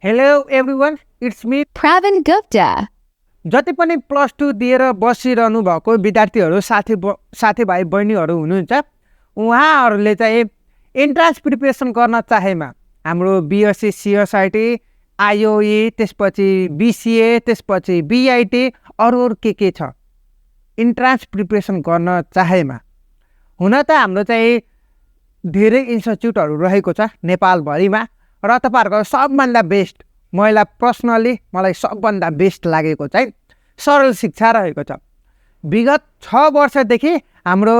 Hello everyone, it's me Pravin Gupta. जति पनि plus 2 दिएर बसिरहनु भएको विद्यार्थीहरू साथीभाइ बहिनीहरू हुनुहुन्छ उहाँहरूले चाहिँ एन्ट्रान्स प्रिपरेसन गर्न चाहेमा हाम्रो BSc.CSIT IOE त्यसपछि BCA त्यसपछि BIT अरु के छ एन्ट्रान्स प्रिपरेसन गर्न चाहेमा हुन त हाम्रो चाहिँ धेरै इन्स्टिट्युटहरू रहेको छ नेपाल भरिमा र तपाईहरुको सबभन्दा बेस्ट मलाई सबभन्दा बेस्ट लागेको चाहिँ सरल शिक्षा रहेको छ। विगत 6 वर्षदेखि हाम्रो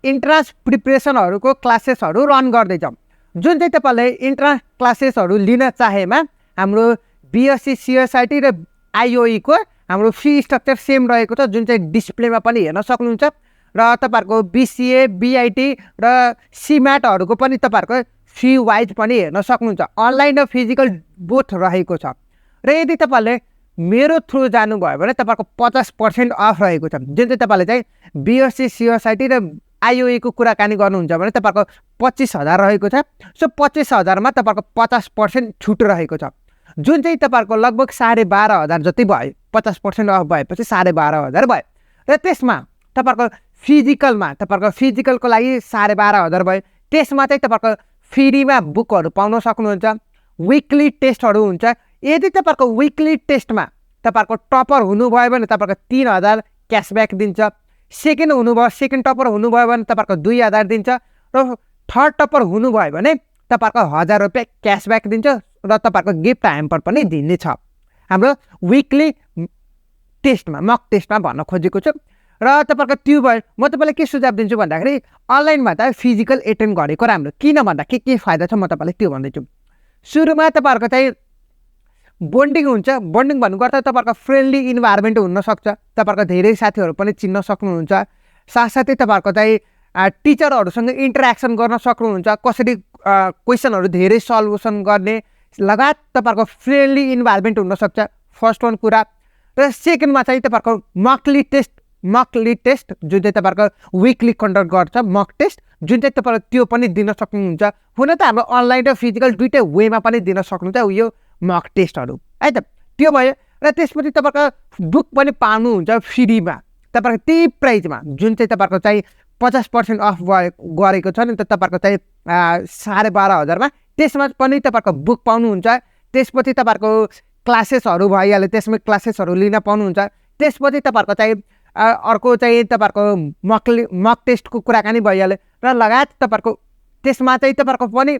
इन्ट्रान्स प्रिपरेसनहरुको क्लासेसहरु रन गर्दै छ। जुन चाहिँ तपाईले इन्ट्रान्स क्लासेसहरु लिन चाहेमा हाम्रो BSc.CSIT र IOE को हाम्रो फी स्ट्रक्चर सेम रहेको छ जुन चाहिँ डिस्प्लेमा पनि हेर्न सक्नुहुन्छ र तपाईहरुको BCA BIT र CMAT हरुको पनि तपाईहरुको फी वाइज पनि हेर्न सक्नुहुन्छ। अनलाइन र फिजिकल बोथ रहेको छ र यदि तपाईले मेरो थ्रु जानु भयो भने तपाईहरुको 50% अफ रहेको छ। जुन चाहिँ तपाईले चाहिँ BSc.CSIT र IOE को कुराकानी गर्नुहुन्छ भने तपाईहरुको 25,000 रहेको छ। सो 25,000 मा तपाईहरुको 50% छुट रहेको छ जुन चाहिँ तपाईहरुको लगभग 12,500 जति भयो। 50% अफ भएपछि 12,500 भयो र त्यसमा तपाईहरुको फिजिकलको लागि 12,500 भयो। त्यसमा चाहिँ तपाईहरुको फ्रीमा बुकहरु पाउन सक्नुहुन्छ। वीकली टेस्टहरु हुन्छ। यदि तपाईहरुको वीकली टेस्टमा तपाईहरुको टपर हुनुभयो भने तपाईहरुको 3,000 क्याशब्याक दिन्छ। सेकेन्ड टपर हुनुभयो भने तपाईहरुको 2,000 दिन्छ र थर्ड टपर हुनुभयो भने तपाईहरुको 1,000 रुपैयाँ क्याशब्याक दिन्छ र तपाईहरुको गिफ्ट ह्याम्पर पनि दिने छ। हाम्रो वीकली टेस्टमा मक टेस्टमा भन्न खोजेको छु र तपाईहरुको त्यो भयो। म तपाईलाई के सुझाव दिन्छु भन्दाखेरि अनलाइनमा त फिजिकल एटेन्ड गरेको राम्रो। किन भन्दा के फाइदा छ म तपाईलाई त्यो भन्दैछु। सुरुमा तपाईहरुको चाहिँ बन्डिङ हुन्छ। बन्डिङ भन्नुको अर्थ तपाईहरुको फ्रेन्डली इन्भाइरोमेन्ट हुन सक्छ। तपाईहरुको धेरै साथीहरु पनि चिन्न सक्नुहुन्छ। साथसाथै तपाईहरुको चाहिँ टिचरहरुसँग इन्टरेक्सन गर्न सक्नुहुन्छ। कसरी क्वेशनहरु धेरै सल्युसन गर्ने लगायत तपाईहरुको फ्रेन्डली इन्भाइरोमेन्ट हुन सक्छ। फर्स्ट वन कुरा र सेकेन्डमा चाहिँ तपाईहरुको मकली टेस्ट जुन चाहिँ तपाईहरुको वीकली कन्डक्ट गर्छ मक टेस्ट जुन चाहिँ तपाईहरु त्यो पनि दिन सक्नुहुन्छ। हुन त हाम्रो अनलाइन र फिजिकल दुईटै वेमा पनि दिन सक्नुहुन्छ यो मक टेस्टहरु है त। त्यो भयो र त्यसपछि तपाईहरुको बुक पनि पाउनुहुन्छ फ्रीमा तपाईहरुको त्यही प्राइसमा जुन चाहिँ तपाईहरुको चाहिँ 50% अफ गरेको छ नि त तपाईहरुको चाहिँ 12,500 मा त्यसमा पनि तपाईहरुको बुक पाउनुहुन्छ। त्यसपछि तपाईहरुको क्लासेसहरु भइहाल्यो त्यसमा क्लासेसहरु लिन पाउनुहुन्छ। त्यसपछि तपाईहरुको चाहिँ अर्को चाहिँ तपाईहरुको मक टेस्टको कुराकानी भइहाल्यो र लगायत तपाईहरुको त्यसमा चाहिँ तपाईहरुको पनि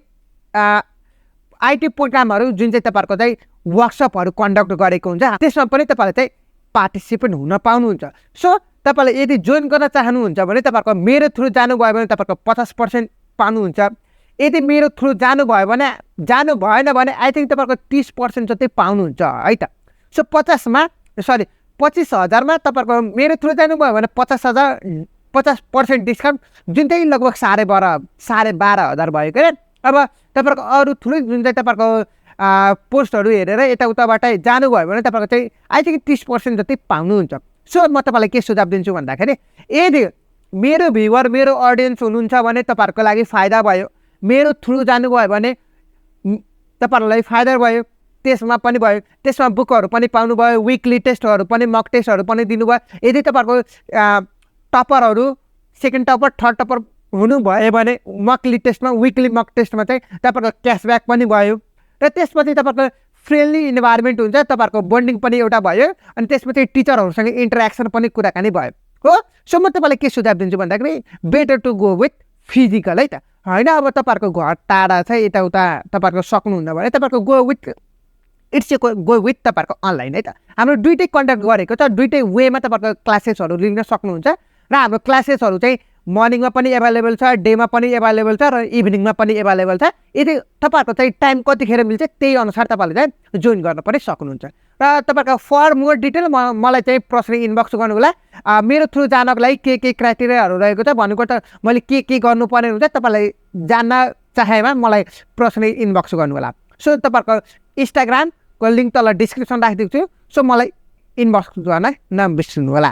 आईटी प्रोग्रामहरु जुन चाहिँ तपाईहरुको चाहिँ वर्कसपहरु कन्डक्ट गरेको हुन्छ त्यसमा पनि तपाईले चाहिँ पार्टिसिपेट हुन पाउनुहुन्छ। सो तपाईले यदि जोइन गर्न चाहनुहुन्छ भने तपाईहरुको मेरो थ्रु जानु भयो भने तपाईहरुको 50% पाउनुहुन्छ। यदि मेरो थ्रु जानु भएन भने आई थिंक तपाईहरुको 30% जति पाउनुहुन्छ है त। सो 25,000 मा तपाईहरुको मेरो थ्रु जानु भयो भने 50% डिस्काउन्ट जुन चाहिँ लगभग 12,500 भयो के। अब तपाईहरुको अरु थ्रु जुन चाहिँ तपाईहरुको पोस्टहरु हेरेर यताउताबाट जानु भयो भने तपाईहरुको चाहिँ आई थिंक 30% जति पाउनुहुन्छ। सो म तपाईलाई के सुझाव दिन्छु भन्दाखेरि यदि मेरो भ्युअर मेरो ऑडियन्स हुनुहुन्छ भने तपाईहरुको लागि फाइदा भयो। मेरो थ्रु जानु भयो भने तपाईहरुलाई फाइदा भयो। त्यसमा पनि भयो। त्यसमा बुकहरु पनि पाउनु भयो। वीकली टेस्टहरु पनि मक टेस्टहरु पनि दिनुभयो। यदि तपाईहरुको टपरहरु सेकेन्ड टपर थर्ड टपर हुनु भयो भने मकली टेस्टमा वीकली मक टेस्टमा चाहिँ तपाईहरुको क्याशब्याक पनि भयो र त्यसपछि तपाईहरुको फ्रेन्डली इन्भाइरोमेन्ट हुन्छ। तपाईहरुको बन्डिङ पनि एउटा भयो अनि त्यसपछि टिचरहरुसँग इन्टरेक्सन पनि कुराकानी भयो हो। सो म तपाईलाई के सुझाव दिन्छु भन्दाखेरि better to go with physical है त। हैन अब तपाईहरुको घर टाढा छ यताउता तपाईहरुको सक्नुहुन्न भने तपाईहरुको गो विथ तपाईहरुको अनलाइन है त। हाम्रो दुईटै कन्डक्ट गरेको छ। दुईटै वेमा तपाईहरुको क्लासेसहरु लिन सक्नुहुन्छ र हाम्रो क्लासेसहरु चाहिँ मर्निङमा पनि एभाइलेबल छ डेमा पनि एभाइलेबल छ र इभिनिङमा पनि एभाइलेबल छ। यदि तपाईहरुको चाहिँ टाइम कतिखेर मिल्छ त्यही अनुसार तपाईले चाहिँ जोइन गर्न पनि सक्नुहुन्छ। र तपाईहरुको फर मोर डिटेल मलाई चाहिँ पर्सनली इनबक्स गर्नु होला। मेरो थ्रु जानको लागि के क्राइटेरियाहरु रहेको छ भनेको त मैले के गर्नुपर्ने हुन्छ तपाईलाई जान्न चाहेमा मलाई पर्सनली इनबक्स गर्नु होला। सो तपाईहरुको इन्स्टाग्राम को लिंक तल डिस्क्रिप्सन राखिदिएको छु। सो मलाई इनबक्स गर्न नबिर्सनु होला।